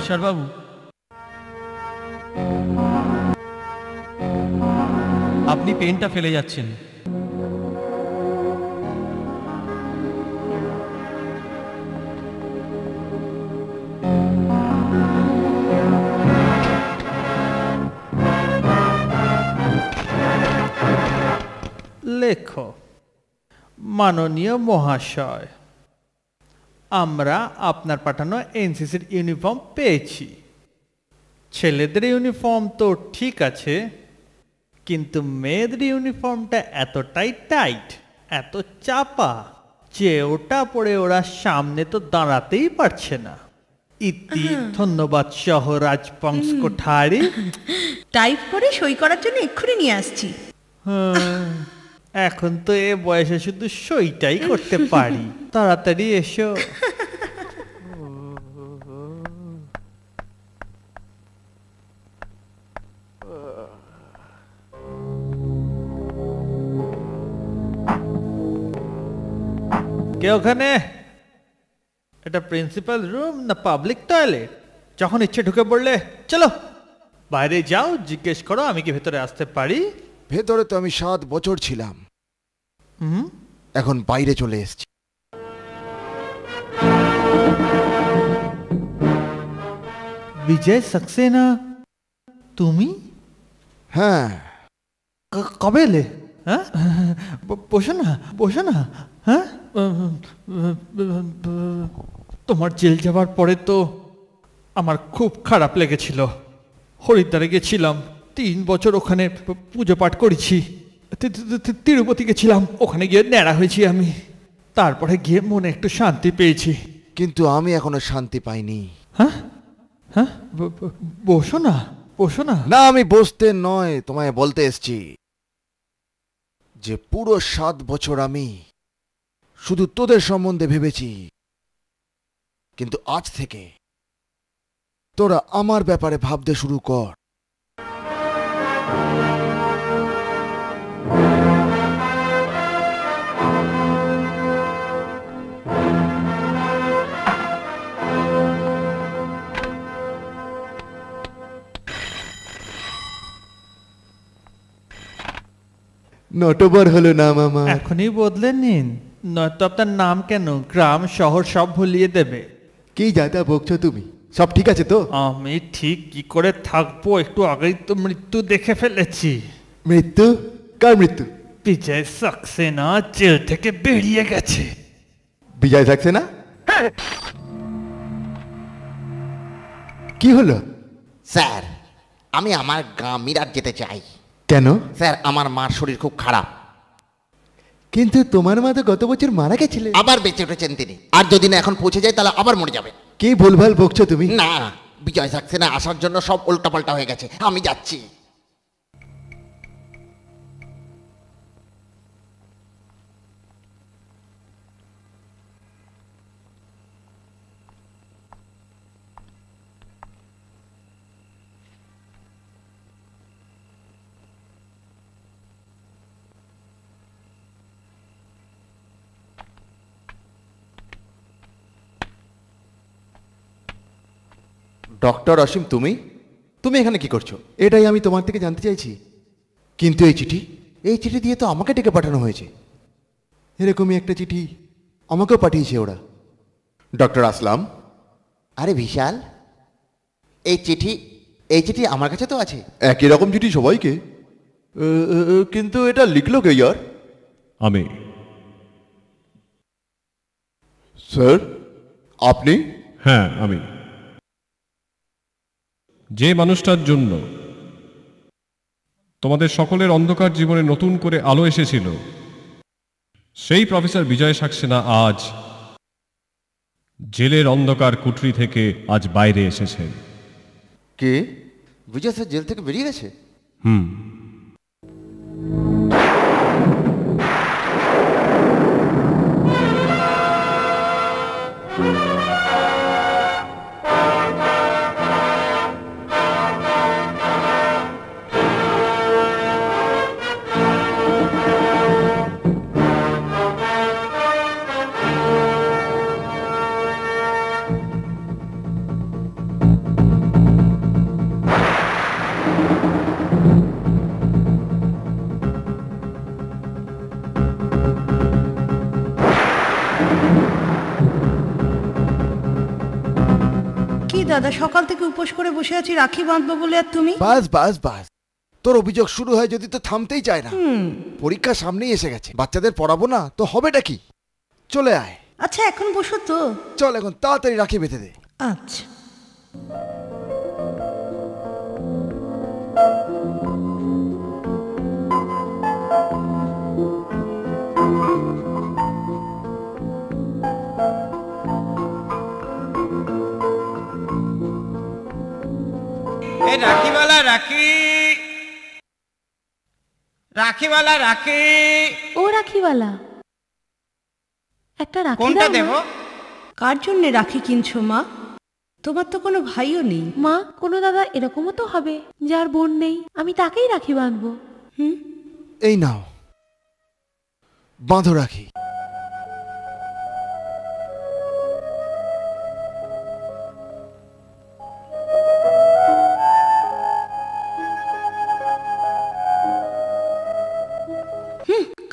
Officer বাবু, আপনি পেনটা ফেলে যাচ্ছেন। লেখো, মাননীয় মহাশয়, আমরা আপনার পাঠানো এনসিসির ইউনিফর্ম পেয়েছি। ছেলেদের ইউনিফর্ম তো ঠিক আছে, কিন্তু মেয়েদের ইউনিফর্মটা এতটাই টাইট, এত চাপা যে ওটা পরে ওরা সামনে তো দাঁড়াতেই পারছে না। ইতি, ধন্যবাদ সহ রাজবংশ কোঠারি। টাইপ করে সই করার জন্য এক্ষুনি নিয়ে আসছি। এখন তো এ বয়সে শুধু সইটাই করতে পারি। তাড়াতাড়ি এসো। কে ওখানে? এটা প্রিন্সিপাল রুম না পাবলিক টয়লেট? যখন ইচ্ছে ঢুকে পড়লে চলো বাইরে যাও, জিজ্ঞেস করো আমি কি ভেতরে আসতে পারি। ভেতরে তো আমি 7 বছর ছিলাম, এখন বাইরে চলে এসেছি। বিজয় সাক্সেনা তুমি? হ্যাঁ। কবে এলে? হ্যাঁ, বসো না, বসো না। হ্যাঁ, তোমার জেল যাওয়ার পরে তো আমার খুব খারাপ লেগেছিল। হরিদ্বারে গেছিলাম, 3 বছর ওখানে পুজো পাঠ করেছি। তিরুপতি গেছিলাম, ওখানে গিয়ে ন্যাড়া হয়েছি আমি। তারপরে গিয়ে মনে একটু শান্তি পেয়েছি। কিন্তু আমি এখনো শান্তি পাইনি। হ্যাঁ হ্যাঁ, বসো না, বসো না। না, আমি বসতে নয়, তোমায় বলতে এসেছি যে পুরো 7 বছর আমি শুধু তোদের সম্বন্ধে ভেবেছি, কিন্তু আজ থেকে তোরা আমার ব্যাপারে ভাবতে শুরু কর। নটবর হলো নাম আমার। এখনই বদলে নিন, নয়তো আপনার নাম কেন গ্রাম শহর সব ভুলিয়ে দেবে। কি যাতা বকছো তুমি? সব ঠিক আছে তো? আমি ঠিক কি করে থাকবো? একটু আগেই তো মৃত্যু দেখে ফেলেছি। মৃত্যু? কার মৃত্যু? বিজয় সাক্সেনা জেল থেকে বেরিয়ে গেছে। বিজয় সাক্সেনা? কি হলো? স্যার, আমি আমার গাঁ মিরাট যেতে চাই। কেন? স্যার, আমার মার শরীর খুব খারাপ। কিন্তু তোমার মা তো গত বছর মারা গেছিলে। আবার বেঁচে উঠেছেন তিনি, আর যদি না এখন পৌঁছে যায় তাহলে আবার মরে যাবে। কি ভুলভাল বকছো তুমি? না, বিজয় সাক্সেনা আসার জন্য সব উল্টাপাল্টা হয়ে গেছে। আমি যাচ্ছি। ডক্টর অসীম, তুমি তুমি এখানে কি করছো? এটাই আমি তোমার থেকে জানতে চাইছি। কিন্তু এই চিঠি দিয়ে তো আমাকে ডেকে পাঠানো হয়েছে। এরকমই একটা চিঠি আমাকেও পাঠিয়েছে ওরা। ডক্টর আসলাম। আরে বিশাল, এই চিঠি আমার কাছে তো আছে। একই রকম চিঠি সবাইকে, কিন্তু এটা লিখলো কে ইয়ার? আমি। স্যার, আপনি? হ্যাঁ, আমি। যে মানুষটার জন্য তোমাদের সকলের অন্ধকার জীবনে নতুন করে আলো এসেছিল, সেই প্রফেসর বিজয় সাক্সেনা আজ জেলের অন্ধকার কুঠরি থেকে আজ বাইরে এসেছেন। কে? বিজয় স্যার জেল থেকে বেরিয়ে গেছে? হুম। দাদা, সকাল থেকে উপোস করে বসে আছি রাখি বাঁধবো বলে, আর তুমি? বাস বাস বাস, তোর অভিযোগ শুরু হয় যদি তো থামতেই চায় না। পরীক্ষা সামনেই এসে গেছে, বাচ্চাদের পড়াবো না তো হবেটা কি? চলে আয়। আচ্ছা এখন বসো তো। চল এখন তাড়াতাড়ি রাখি বেঁধে দে। আচ্ছা। রাখিওয়ালা রাখি, রাখিওয়ালা রাখি। ও রাখিওয়ালা, একটা রাখি কোনটা দাও না। দেব? কার জন্য রাখি কিনছো মা? তোমার তো কোনো ভাইও নেই। মা, কোনো দাদা এরকমও তো হবে যার বোন নেই, আমি তাকেই রাখি বাঁধবো। এই নাও, বাঁধো রাখি।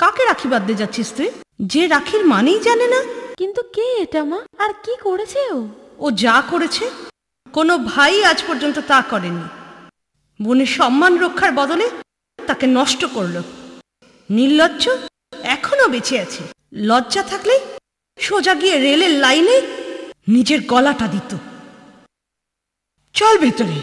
কাকে রাখি বাঁধতে যাচ্ছিস তুই, যে রাখির মানেই জানে না? কিন্তু কে এটা মা, আর কি করেছে ও? ও যা করেছে কোনো ভাই আজ পর্যন্ত তা করেনি। বোনের সম্মান রক্ষার বদলে তাকে নষ্ট করলো। নির্লজ্জ, এখনো বেঁচে আছে। লজ্জা থাকলে সোজা গিয়ে রেলের লাইনে নিজের গলাটা দিত। চল ভেতরে।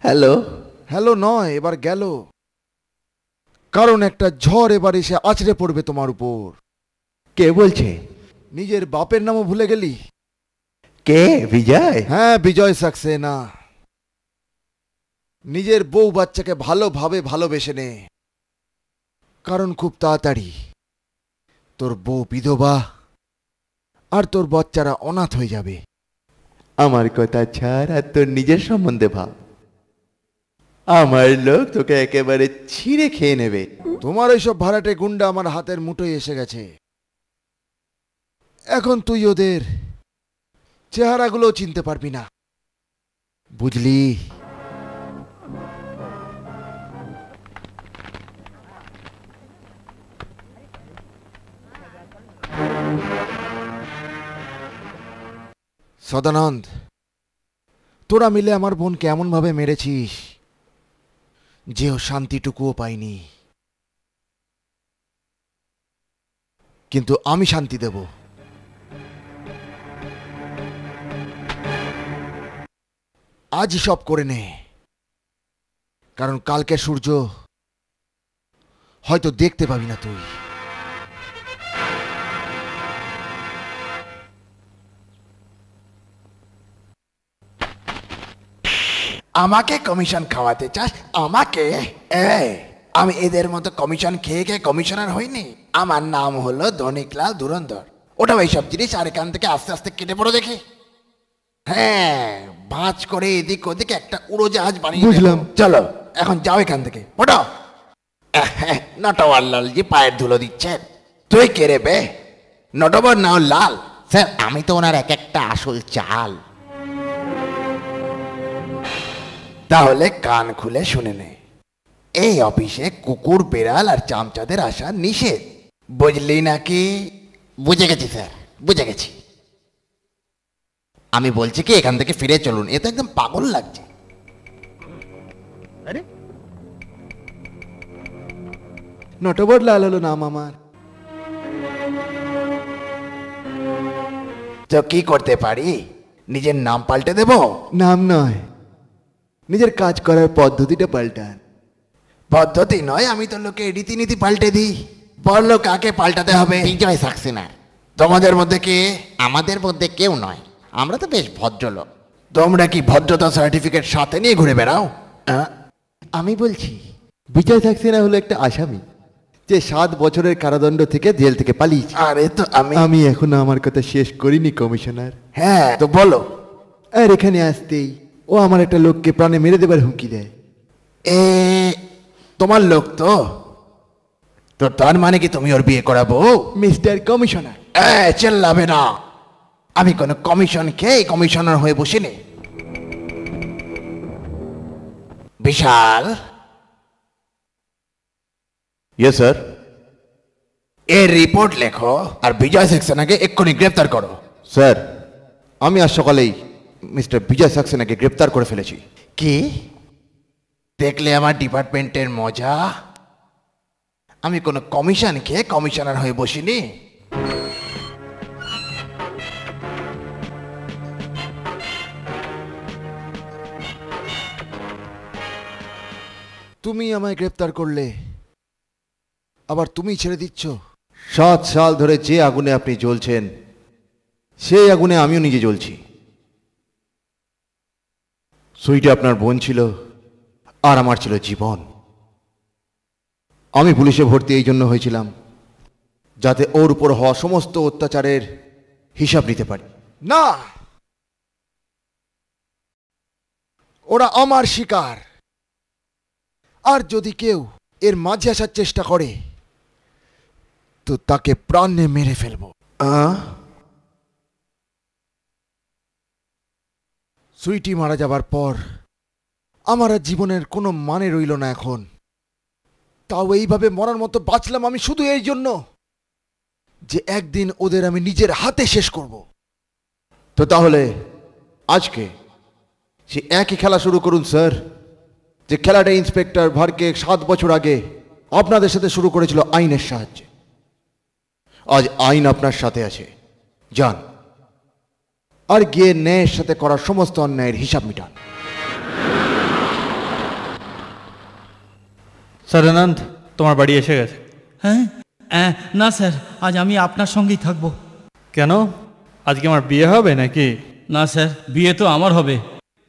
হ্যালো। হ্যালো নয়, এবার গেল। কারণ একটা ঝড় এবার এসে আছড়ে পড়বে তোমার উপর। কে বলছে? নিজের বাপের নামও ভুলে গেলি? কে? বিজয়? হ্যাঁ, বিজয় সাক্সেনা। নিজের বউ বাচ্চাকে ভালোভাবে ভালোবেসে নে, কারণ খুব তাড়াতাড়ি তোর বউ বিধবা আর তোর বাচ্চারা অনাথ হয়ে যাবে। আমার কথা ছাড়, আর তোর নিজের সম্বন্ধে ভাব। আমার লোক তোকে একেবারে ছিঁড়ে খেয়ে নেবে। তোমার ওইসব ভাড়াটে গুন্ডা আমার হাতের মুঠোয় এসে গেছে। এখন তুই ওদের চেহারাগুলো চিনতে পারবি না, বুঝলি? সদানন্দ, তোরা মিলে আমার বোনকে এমন ভাবে মেরেছিস যে ও শান্তিটুকুও পাইনি। কিন্তু আমি শান্তি দেব। আজই সব করে নে, কারণ কালকে সূর্য হয়তো দেখতে পাবি না তুই। আমাকে কমিশন খাওয়াতে চাস? আমাকে? আমি এদের মতো কমিশন খেয়ে খেয়ে কমিশনার হইনি। আমার নাম হলো ধনিকলাল ধুরন্ধর। ওটা ওই সব জিনিস আর এখান থেকে আস্তে আস্তে কেটে পড়ো দেখি। হ্যাঁ, ভাঁজ করে এদিক ওদিকে একটা উড়োজাহাজ বানিয়ে বুঝলাম। চলো এখন যাও এখান থেকে, ওঠো। নটওয়ারলাল জি পায়ের ধুলো দিচ্ছেন। তুই কে রে বে? নটবর নাও লাল। স্যার আমি তো ওনার এক একটা আসল চাল। তাহলে কান খুলে শুনে নে, এই অফিসে কুকুর, বেড়াল আর চামচাদের আসা নিষেধ, বুঝলি নাকি? বুঝে গেছি স্যার, বুঝে গেছি। আমি বলছি কি এখান থেকে ফিরে চলুন, এ তো একদম পাগল লাগছে। আরে নটবর লাল হলো নাম আমার। তো কি করতে পারি, নিজের নাম পাল্টে দেব? নাম নয়, নিজের কাজ করার পদ্ধতিটা পাল্টান। পদ্ধতি নয়, আমি তো লোকে রীতিনীতি পাল্টে দিই। বললো কাকে পাল্টাতে হবে? বিজয় সাক্সেনা। তোমাদের মধ্যে কে? আমাদের মধ্যে কেউ নয়, আমরা তো বেশ ভদ্রলোক। তোমরা কি ভদ্রতা সার্টিফিকেট সাথে নিয়ে ঘুরে বেড়াও? আমি বলছি বিজয় সাক্সেনা হলো একটা আসামি, যে 7 বছরের কারাদণ্ড থেকে জেল থেকে পালিয়েছে। আরে তো আমি এখনো আমার কথা শেষ করিনি কমিশনার। হ্যাঁ তো বলো। আর এখানে আসতেই ও আমার একটা লোককে প্রাণে মেরে দেবার হুমকি দেয়। এ তোমার লোক তো? তো তার মানে কি তুমি ওর বিয়ে করাবো? মিস্টার কমিশনার, চেল্লাবে না। আমি কোনো কমিশন খেয়ে কমিশনার হয়ে বসিনি। বিশাল, ইয়েস স্যার। এর রিপোর্ট লেখো আর বিজয় সাক্সেনাকে এক্ষুনি গ্রেফতার করো। স্যার, আমি আজ সকালেই মিস্টার বিজয় সাক্সেনাকে গ্রেপ্তার করে ফেলেছি। কি দেখলে আমার ডিপার্টমেন্টের মজা? আমি কোনো কমিশন খেয়ে কমিশনার হয়ে বসিনি। তুমি আমায় গ্রেপ্তার করলে, আবার তুমি ছেড়ে দিচ্ছ? 7 সাল ধরে যে আগুনে আপনি জ্বলছেন, সেই আগুনে আমিও নিজে জ্বলছি। সুইটি আপনার বোন ছিল, আর আমার ছিল জীবন। আমি পুলিশে ভর্তি এই জন্য হয়েছিলাম, যাতে ওর উপর হওয়া সমস্ত অত্যাচারের হিসাব নিতে পারি। না, ওরা আমার শিকার। আর যদি কেউ এর মাঝে আসার চেষ্টা করে তো তাকে প্রাণে মেরে ফেলবো। সুইটি মারা যাবার পর আমার আর জীবনের কোনো মানে রইল না এখন। তাও এইভাবে মরার মতো বাঁচলাম আমি শুধু এই জন্য যে একদিন ওদের আমি নিজের হাতে শেষ করব। তো তাহলে আজকে সে একই খেলা শুরু করুন স্যার, যে খেলাটা ইন্সপেক্টর ভার্কে 7 বছর আগে আপনাদের সাথে শুরু করেছিল আইনের সাহায্যে। আজ আইন আপনার সাথে আছে, যান আর গিয়ে ন্যায়ের সাথে করার সমস্ত অন্যায়ের হিসাব মিটান। স্যার আনন্দ, তোমার বাড়ি এসে গেছে। হ্যাঁ না স্যার, আজ আমি আপনার সঙ্গেই থাকবো। কেন, আজকে আমার বিয়ে হবে নাকি? না স্যার, বিয়ে তো আমার হবে।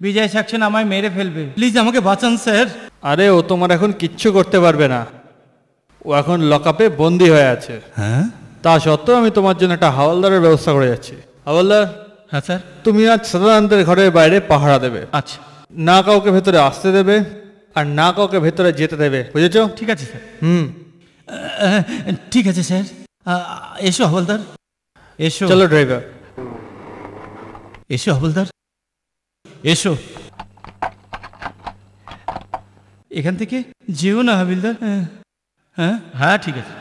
বিজয় সাক্সেনা আমায় মেরে ফেলবে, প্লিজ আমাকে বাঁচান স্যার। আরে ও তোমার এখন কিচ্ছু করতে পারবে না, ও এখন লকআপে বন্দি হয়ে আছে। হ্যাঁ, তা সত্ত্বেও আমি তোমার জন্য একটা হাওলদারের ব্যবস্থা করে যাচ্ছি। হাওলদার। হ্যাঁ স্যার। তুমি আজ সদানন্দের ঘরের বাইরে পাহারা দেবে। আচ্ছা। না কাউকে ভেতরে আসতে দেবে আর না কাউকে ভেতরে যেতে দেবে, বুঝেছো? ঠিক আছে স্যার। ঠিক আছে স্যার। এসো হাওলদার, এসো। চলো ড্রাইভার। এসো হাওলদার, এসো। এখান থেকে যেও না হাবিলদার। হ্যাঁ হ্যাঁ ঠিক আছে।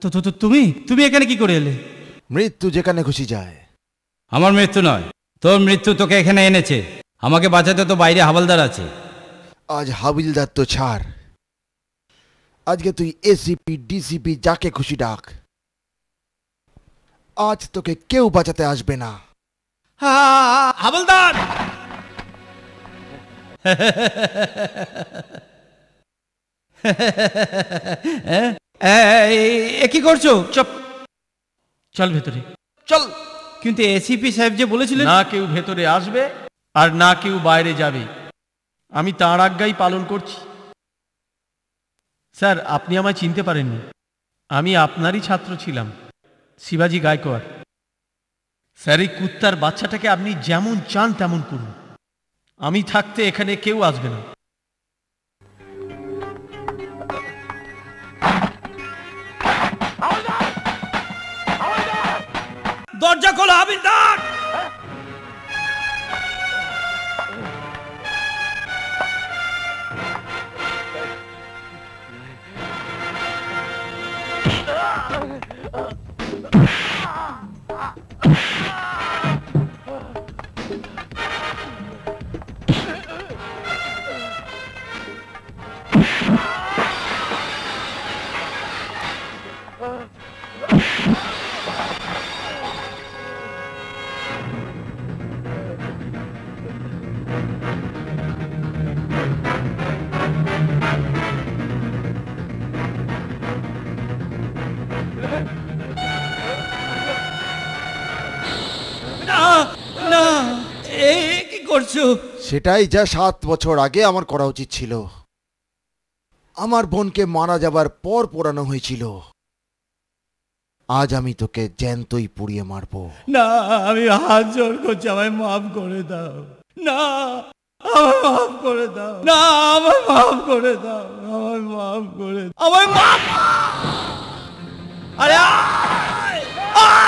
তো তো তুমি তুমি এখানে কি করে এলে? মৃত্যু যেখানে খুশি যায়। আমার মৃত্যু নয়, তোর মৃত্যু তোকে এখানে এনেছে। আমাকে বাঁচাতে তো বাইরে হাওলদার আছে। আজ হাবিলদার তো ছাড়, আজকে তুই এসিপি ডিসিপি যাকে খুশি ডাক, আজ তোকে কেউ বাঁচাতে আসবে না। হাওলদার! কি করছো? চুপ, চল ভেতরে চল। কিন্তু এসিপি সাহেব যে বলেছিলেন না কেউ ভেতরে আসবে আর না কেউ বাইরে যাবে, আমি তাঁর আজ্ঞাই পালন করছি। স্যার, আপনি আমায় চিনতে পারেননি, আমি আপনারই ছাত্র ছিলাম, শিবাজি গায়কোয়াড়। স্যার, এই কুত্তার বাচ্চাটাকে আপনি যেমন চান তেমন করুন, আমি থাকতে এখানে কেউ আসবে না। দরজা খোলো হাবিলদার। সেটাই যা 7 বছর আগে আমার করা উচিত ছিল। আমার বোনকে মারা যাবার পর পোড়ানো হয়েছিল। আজ আমি তোকে জ্যান্তই পুড়িয়ে মারবো। না, আমি হাত জোর করছি, আমায় মাফ করে দাও। না, আমায় মাফ করে দাও। না, আমায় মাফ করে দাও। আমায় মাফ করে দাও। আমায় মাফ। আরে আয়!